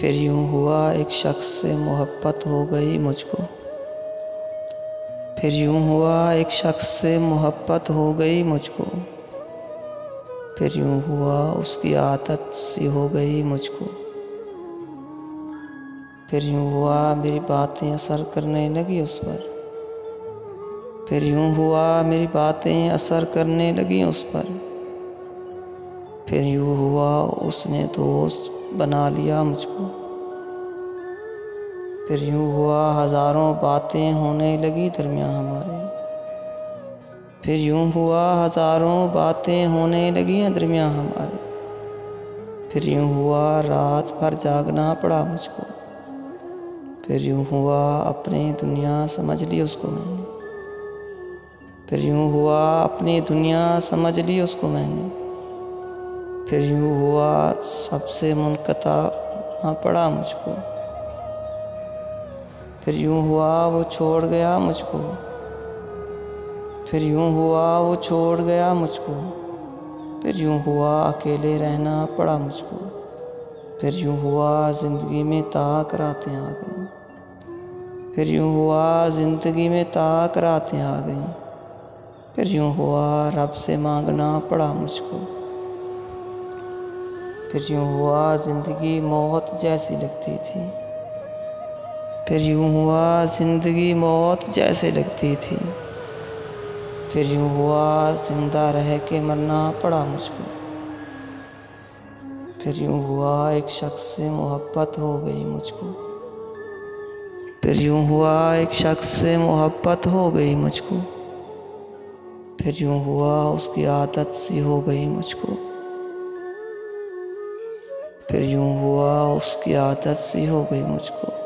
फिर यूं हुआ एक शख्स से मोहब्बत हो गई मुझको। फिर यूं हुआ एक शख्स से मोहब्बत हो गई मुझको। फिर यूं हुआ उसकी आदत सी हो गई मुझको। फिर यूं हुआ मेरी बातें असर करने लगी उस पर। फिर यूं हुआ मेरी बातें असर करने लगी उस पर। फिर यूं हुआ उसने दोस्त बना लिया मुझको। फिर यूं हुआ हज़ारों बातें होने लगी दरमियाँ हमारे। फिर यूं हुआ हज़ारों बातें होने लगी दरमियाँ हमारे। फिर यूं हुआ रात भर जागना पड़ा मुझको। फिर यूं हुआ अपनी दुनिया समझ ली उसको मैंने। फिर यूं हुआ अपनी दुनिया समझ ली उसको मैंने। फिर यूं हुआ सबसे मुनक़ता होना पड़ा मुझको। फिर यूं हुआ वो छोड़ गया मुझको। फिर यूं हुआ वो छोड़ गया मुझको। फिर यूं हुआ अकेले रहना पड़ा मुझको। फिर यूं हुआ ज़िंदगी में ताक़रातें आ गईं। फिर यूं हुआ ज़िंदगी में ताक़रातें आ गईं। फिर यूं हुआ रब से मांगना पड़ा मुझको। फिर यूं हुआ ज़िंदगी मौत जैसी लगती थी। फिर यूं हुआ ज़िंदगी मौत जैसे लगती थी। फिर यूं हुआ ज़िंदा रह के मरना पड़ा मुझको। फिर यूं हुआ एक शख्स से मोहब्बत हो गई मुझको। फिर यूं हुआ एक शख्स से मोहब्बत हो गई मुझको। फिर यूं हुआ उसकी आदत सी हो गई मुझको। फिर यूं हुआ उसकी आदत सी हो गई मुझको।